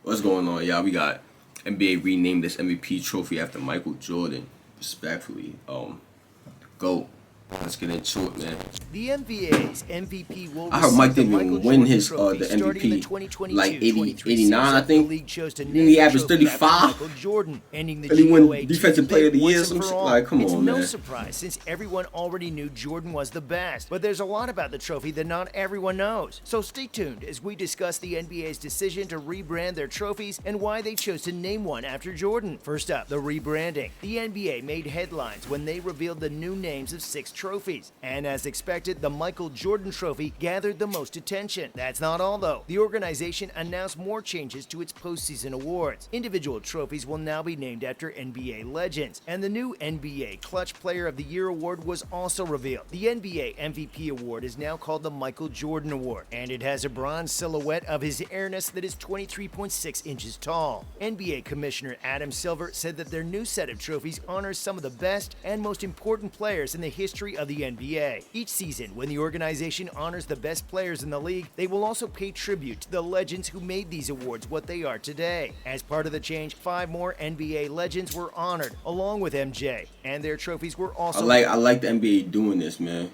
What's going on, y'all? We got NBA renamed this MVP trophy after Michael Jordan. Respectfully, go. Let's get into it, man. The NBA's MVP will I heard receive Mike the didn't Michael even win Jordan his Trophy the starting in the MVP like 80, 2022-23 89, I season. think. The league chose to Then name he the averaged trophy after 35. Michael Jordan, ending the And he won GOAT Defensive Player of the debate Year. once and for all. Like, come it's on, no man. surprise since everyone already knew Jordan was the best, but there's a lot about the trophy that not everyone knows. So stay tuned as we discuss the NBA's decision to rebrand their trophies and why they chose to name one after Jordan. First up, the rebranding. The NBA made headlines when they revealed the new names of 6 trophies, and as expected, the Michael Jordan Trophy gathered the most attention. That's not all, though. The organization announced more changes to its postseason awards. Individual trophies will now be named after NBA legends, and the new NBA Clutch Player of the Year award was also revealed. The NBA MVP award is now called the Michael Jordan Award, and it has a bronze silhouette of his airness that is 23.6 inches tall. NBA Commissioner Adam Silver said that their new set of trophies honors some of the best and most important players in the history of the NBA. Each season, when the organization honors the best players in the league, they will also pay tribute to the legends who made these awards what they are today. As part of the change, 5 more NBA legends were honored, along with MJ, and their trophies were also... I like the NBA doing this, man.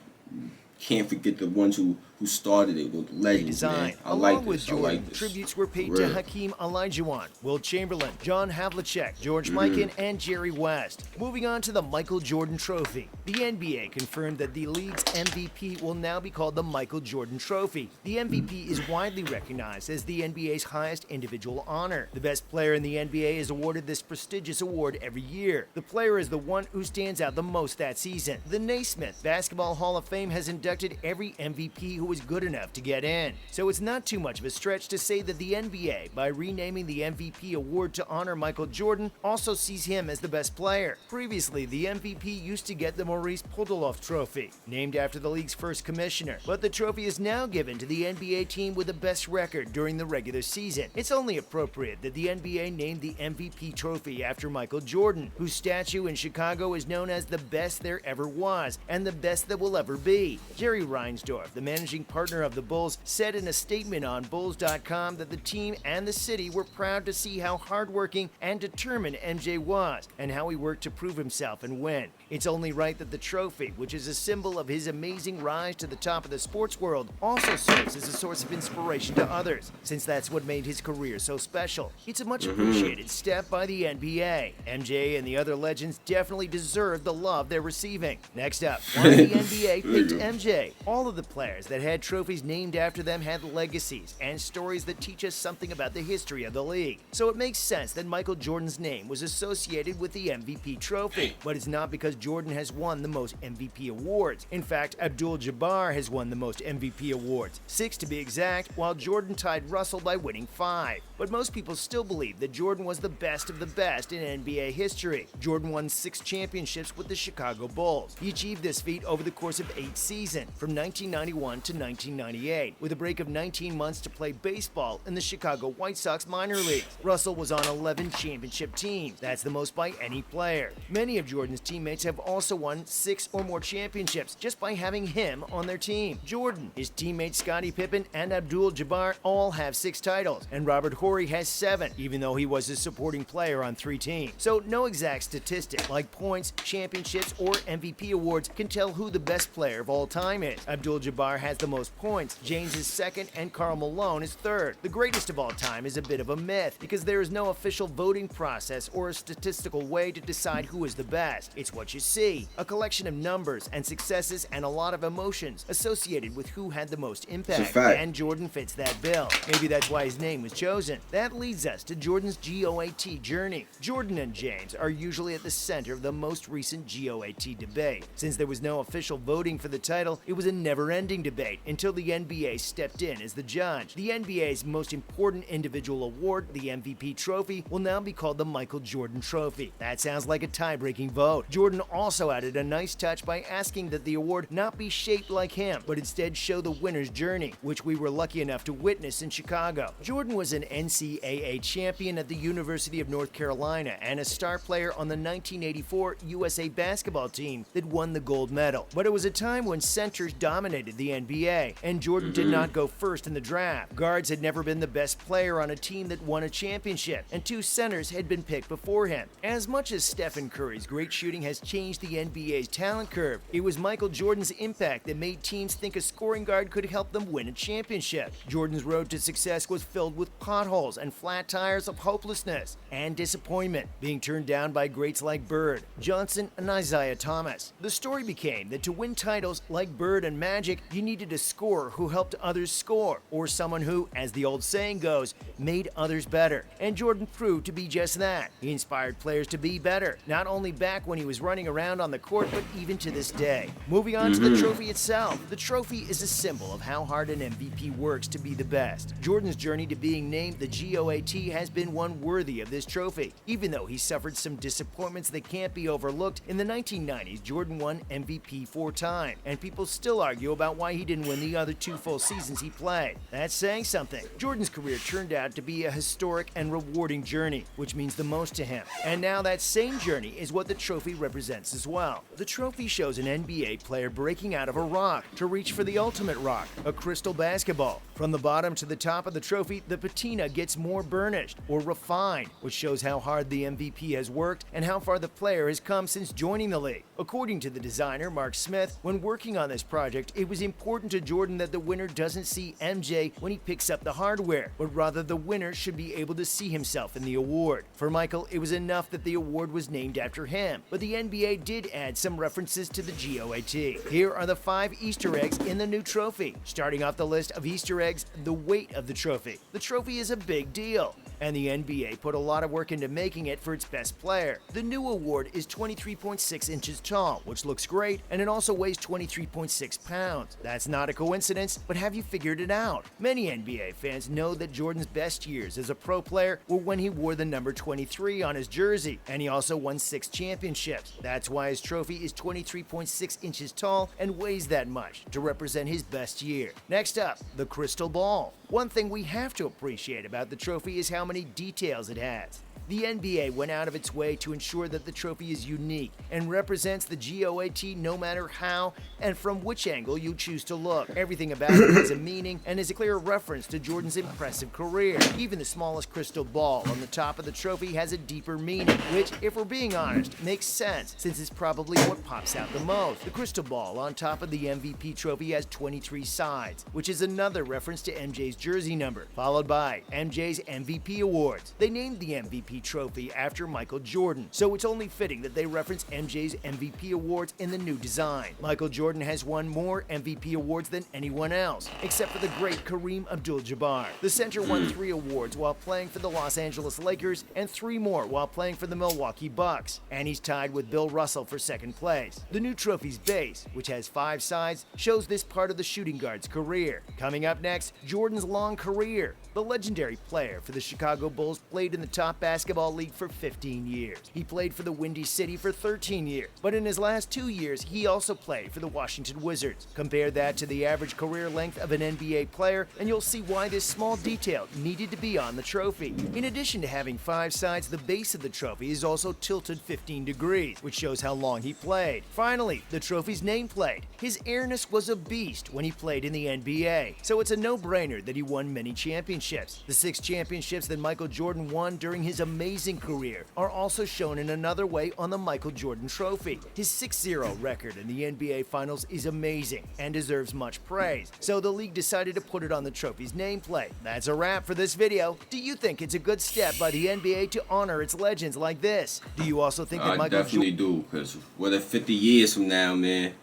Can't forget the ones who started it with legends, man. I Along like with this. Jordan, I like this. tributes were paid Real. to Hakeem Olajuwon, Will Chamberlain, John Havlicek, George Mm-hmm. Mikan, and Jerry West. Moving on to the Michael Jordan Trophy. The NBA confirmed that the league's MVP will now be called the Michael Jordan Trophy. The MVP is widely recognized as the NBA's highest individual honor. The best player in the NBA is awarded this prestigious award every year. The player is the one who stands out the most that season. The Naismith Basketball Hall of Fame has inducted every MVP who was good enough to get in. So it's not too much of a stretch to say that the NBA, by renaming the MVP award to honor Michael Jordan, also sees him as the best player. Previously, the MVP used to get the Maurice Podoloff Trophy, named after the league's first commissioner, but the trophy is now given to the NBA team with the best record during the regular season. It's only appropriate that the NBA named the MVP trophy after Michael Jordan, whose statue in Chicago is known as the best there ever was and the best that will ever be. Jerry Reinsdorf, the managing partner of the Bulls, said in a statement on Bulls.com that the team and the city were proud to see how hardworking and determined MJ was and how he worked to prove himself and win. It's only right that the trophy, which is a symbol of his amazing rise to the top of the sports world, also serves as a source of inspiration to others, since that's what made his career so special. It's a much appreciated step by the NBA. MJ and the other legends definitely deserve the love they're receiving. Next up, why the NBA picked MJ. All of the players that had trophies named after them had legacies and stories that teach us something about the history of the league. So it makes sense that Michael Jordan's name was associated with the MVP trophy. But it's not because Jordan has won the most MVP awards. In fact, Abdul-Jabbar has won the most MVP awards, 6 to be exact, while Jordan tied Russell by winning 5. But most people still believe that Jordan was the best of the best in NBA history. Jordan won 6 championships with the Chicago Bulls. He achieved this feat over the course of 8 seasons, from 1991 to 1998, with a break of 19 months to play baseball in the Chicago White Sox minor leagues. Russell was on 11 championship teams. That's the most by any player. Many of Jordan's teammates have also won 6 or more championships just by having him on their team. Jordan, his teammates Scottie Pippen, and Abdul-Jabbar all have 6 titles, and Robert Horry has 7, even though he was a supporting player on 3 teams. So no exact statistic like points, championships, or MVP awards can tell who the best player of all time is. Abdul-Jabbar has the most points, James is 2nd, and Karl Malone is 3rd. The greatest of all time is a bit of a myth because there is no official voting process or a statistical way to decide who is the best. It's what you see, a collection of numbers and successes and a lot of emotions associated with who had the most impact, and Jordan fits that bill. Maybe that's why his name was chosen. That leads us to Jordan's GOAT journey. Jordan and James are usually at the center of the most recent GOAT debate. Since there was no official voting for the title, it was a never-ending debate until the NBA stepped in as the judge. The NBA's most important individual award, the MVP trophy, will now be called the Michael Jordan Trophy. That sounds like a tie-breaking vote. Jordan also added a nice touch by asking that the award not be shaped like him, but instead show the winner's journey, which we were lucky enough to witness in Chicago. Jordan was an NCAA champion at the University of North Carolina and a star player on the 1984 USA basketball team that won the gold medal. But it was a time when centers dominated the NBA NBA, and Jordan did not go first in the draft. Guards had never been the best player on a team that won a championship, and 2 centers had been picked before him. As much as Stephen Curry's great shooting has changed the NBA's talent curve, it was Michael Jordan's impact that made teams think a scoring guard could help them win a championship. Jordan's road to success was filled with potholes and flat tires of hopelessness and disappointment, being turned down by greats like Bird, Johnson, and Isaiah Thomas. The story became that to win titles like Bird and Magic, you needed a scorer who helped others score, or someone who, as the old saying goes, made others better. And Jordan proved to be just that. He inspired players to be better, not only back when he was running around on the court, but even to this day. Moving on to the trophy itself. The trophy is a symbol of how hard an MVP works to be the best. Jordan's journey to being named the GOAT has been one worthy of this trophy. Even though he suffered some disappointments that can't be overlooked, in the 1990s, Jordan won MVP 4 times, and people still argue about why he didn't win the other 2 full seasons he played. That's saying something. Jordan's career turned out to be a historic and rewarding journey, which means the most to him. And now that same journey is what the trophy represents as well. The trophy shows an NBA player breaking out of a rock to reach for the ultimate rock, a crystal basketball. From the bottom to the top of the trophy, the patina gets more burnished or refined, which shows how hard the MVP has worked and how far the player has come since joining the league. According to the designer, Mark Smith, when working on this project, it was important to Jordan that the winner doesn't see MJ when he picks up the hardware, but rather the winner should be able to see himself in the award. For Michael, it was enough that the award was named after him, but the NBA did add some references to the GOAT. Here are the 5 Easter eggs in the new trophy. Starting off the list of Easter eggs, the weight of the trophy. The trophy is a big deal, and the NBA put a lot of work into making it for its best player. The new award is 23.6 inches tall, which looks great, and it also weighs 23.6 pounds. That's not a coincidence, but have you figured it out? Many NBA fans know that Jordan's best years as a pro player were when he wore the number 23 on his jersey, and he also won 6 championships. That's why his trophy is 23.6 inches tall and weighs that much, to represent his best year. Next up, the crystal ball. One thing we have to appreciate about the trophy is how many details it has. The NBA went out of its way to ensure that the trophy is unique and represents the GOAT no matter how and from which angle you choose to look. Everything about it has a meaning and is a clear reference to Jordan's impressive career. Even the smallest crystal ball on the top of the trophy has a deeper meaning, which, if we're being honest, makes sense since it's probably what pops out the most. The crystal ball on top of the MVP trophy has 23 sides, which is another reference to MJ's jersey number, followed by MJ's MVP awards. They named the MVP trophy after Michael Jordan, so it's only fitting that they reference MJ's MVP awards in the new design. Michael Jordan has won more MVP awards than anyone else, except for the great Kareem Abdul-Jabbar. The center won 3 awards while playing for the Los Angeles Lakers and 3 more while playing for the Milwaukee Bucks, and he's tied with Bill Russell for second place. The new trophy's base, which has 5 sides, shows this part of the shooting guard's career. Coming up next, Jordan's long career. The legendary player for the Chicago Bulls played in the top basketball league for 15 years. He played for the Windy City for 13 years, but in his last 2 years, he also played for the Washington Wizards. Compare that to the average career length of an NBA player, and you'll see why this small detail needed to be on the trophy. In addition to having 5 sides, the base of the trophy is also tilted 15 degrees, which shows how long he played. Finally, the trophy's nameplate. His airness was a beast when he played in the NBA, so it's a no-brainer that he won many championships. The 6 championships that Michael Jordan won during his amazing career are also shown in another way on the Michael Jordan Trophy. His 6-0 record in the NBA Finals is amazing and deserves much praise, so the league decided to put it on the trophy's nameplate. That's a wrap for this video. Do you think it's a good step by the NBA to honor its legends like this? Do you also think that I definitely do, because what if 50 years from now, man,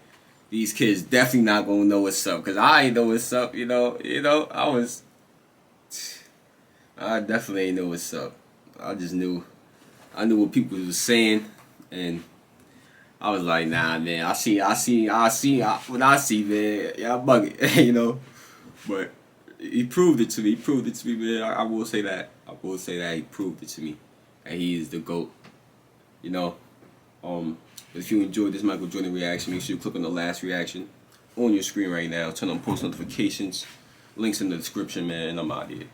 these kids definitely not gonna know what's up, because I ain't know what's up, I definitely ain't know what's up. I knew what people was saying, and I was like, nah, man, what I see, man, yeah, I'm bugging, But he proved it to me. Man. I will say that. He proved it to me, and he is the GOAT. If you enjoyed this Michael Jordan reaction, make sure you click on the last reaction on your screen right now. Turn on post notifications. Links in the description, man. I'm out here.